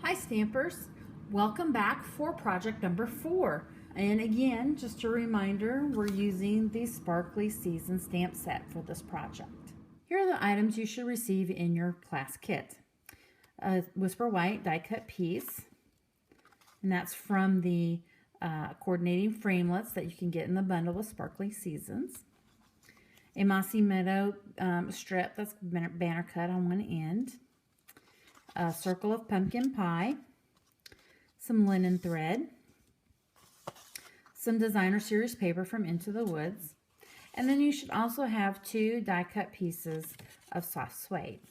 Hi Stampers, welcome back for project number 4. And again, just a reminder, we're using the Sparkly Season stamp set for this project. Here are the items you should receive in your class kit. A Whisper White die cut piece, and that's from the coordinating framelits that you can get in the bundle with Sparkly Seasons. A Mossy Meadow strip that's banner cut on one end. A circle of pumpkin pie, some linen thread, some designer series paper from Into the Woods, and then you should also have 2 die cut pieces of soft suede.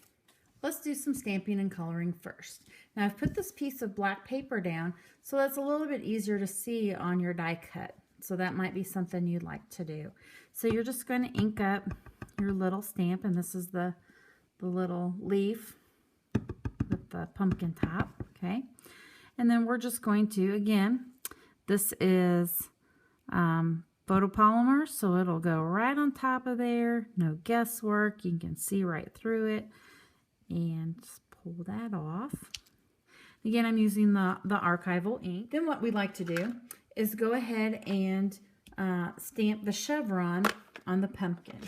Let's do some stamping and coloring first. Now I've put this piece of black paper down so that's a little bit easier to see on your die cut. So that might be something you'd like to do. So you're just going to ink up your little stamp, and this is the little leaf with the pumpkin top, okay? And then we're just going to, again, this is photopolymer, so it'll go right on top of there. No guesswork. You can see right through it. And just pull that off. Again, I'm using the archival ink. Then what we'd like to do is go ahead and stamp the chevron on the pumpkin.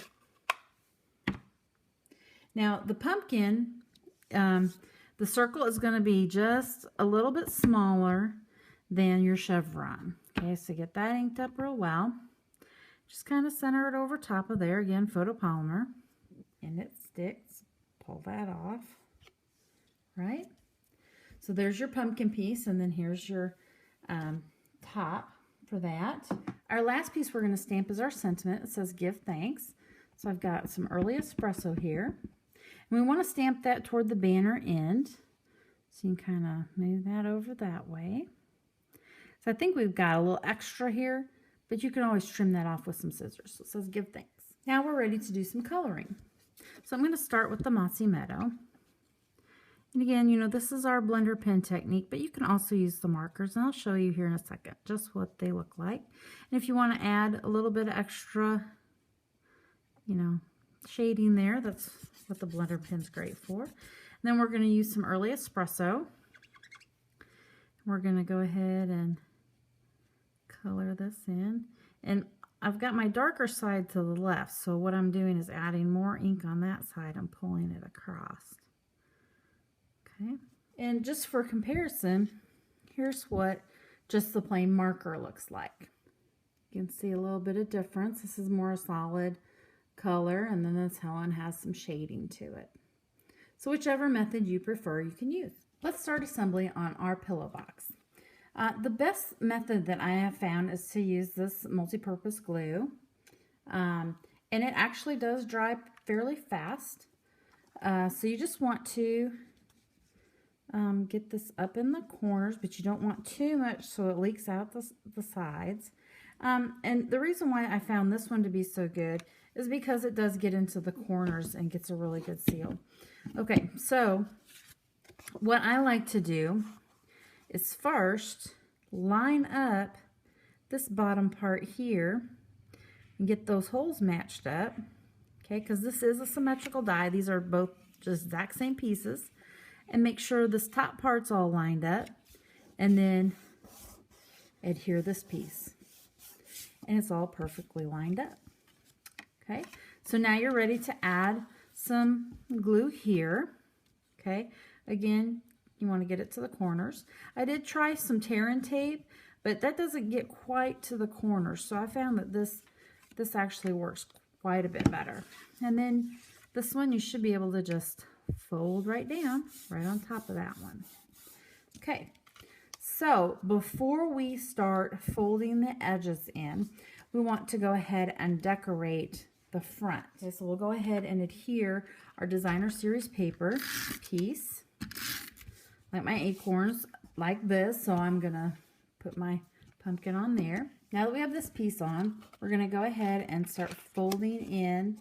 Now, the pumpkin, the circle is going to be just a little bit smaller than your chevron. Okay, so get that inked up real well. Just kind of center it over top of there. Again, photopolymer. And it sticks. Pull that off. Right? So there's your pumpkin piece, and then here's your top for that. Our last piece we're going to stamp is our sentiment. It says, "Give thanks." So I've got some early espresso here. And we want to stamp that toward the banner end. So you can kind of move that over that way. So I think we've got a little extra here, but you can always trim that off with some scissors. So it says, "Give thanks." Now we're ready to do some coloring. So I'm going to start with the Mossy Meadow. And again, you know, this is our blender pen technique, but you can also use the markers, and I'll show you here in a second just what they look like. And if you want to add a little bit of extra, you know, shading there, that's what the blender pen's great for. And then we're going to use some early espresso. We're going to go ahead and color this in. And I've got my darker side to the left, so what I'm doing is adding more ink on that side and pulling it across. Okay, and just for comparison, here's what just the plain marker looks like. You can see a little bit of difference. This is more a solid color, and then this one has some shading to it. So whichever method you prefer, you can use. Let's start assembly on our pillow box. The best method that I have found is to use this multi-purpose glue, and it actually does dry fairly fast. So you just want to get this up in the corners, but you don't want too much so it leaks out the sides. And the reason why I found this one to be so good is because it does get into the corners and gets a really good seal. Okay, so what I like to do is first line up this bottom part here and get those holes matched up, okay, because this is a symmetrical die. These are both just exact same pieces. And make sure this top part's all lined up, and then adhere this piece. And it's all perfectly lined up. Okay, so now you're ready to add some glue here. Okay, again, you want to get it to the corners. I did try some tear and tape, but that doesn't get quite to the corners, so I found that this actually works quite a bit better. And then this one you should be able to just fold right down, right on top of that one. Okay, so before we start folding the edges in, we want to go ahead and decorate the front. Okay, so we'll go ahead and adhere our designer series paper piece, like my acorns, like this. So I'm gonna put my pumpkin on there. Now that we have this piece on, we're gonna go ahead and start folding in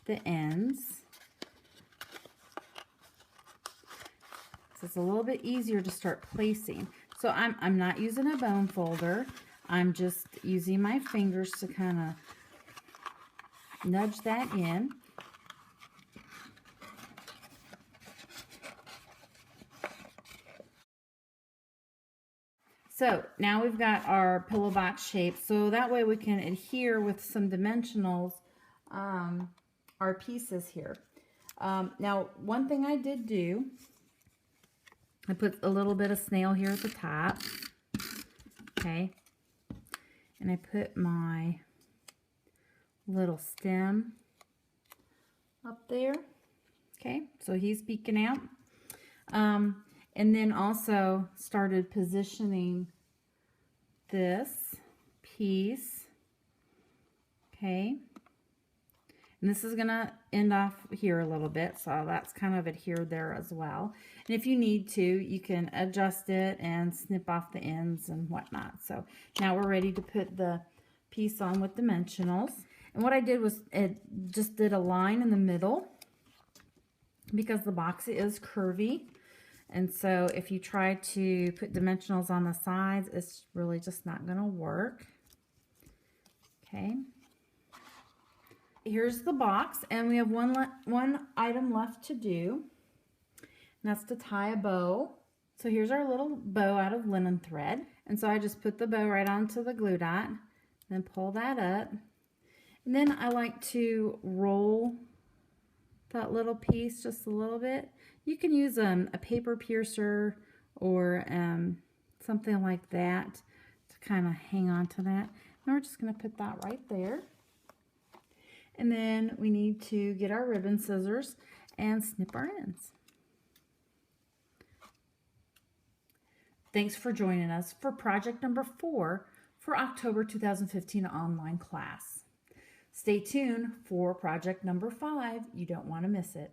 the ends. So it's a little bit easier to start placing. So I'm not using a bone folder. I'm just using my fingers to kind of nudge that in. So now we've got our pillow box shape, so that way we can adhere with some dimensionals our pieces here. Now, one thing I did do, I put a little bit of snail here at the top, okay, and I put my little stem up there, okay, so he's peeking out. And then also started positioning this piece, okay, and this is gonna end off here a little bit, so that's kind of adhered there as well. And if you need to, you can adjust it and snip off the ends and whatnot. So now we're ready to put the piece on with dimensionals. And what I did was it just did a line in the middle because the box is curvy. And so if you try to put dimensionals on the sides, it's really just not going to work. Okay. Here's the box, and we have one item left to do, and that's to tie a bow. So here's our little bow out of linen thread. And so I just put the bow right onto the glue dot, then pull that up. And then I like to roll that little piece just a little bit. You can use a paper piercer or something like that to kind of hang on to that. And we're just going to put that right there. And then we need to get our ribbon scissors and snip our ends. Thanks for joining us for project number 4 for October 2015 online class. Stay tuned for project number 5. You don't want to miss it.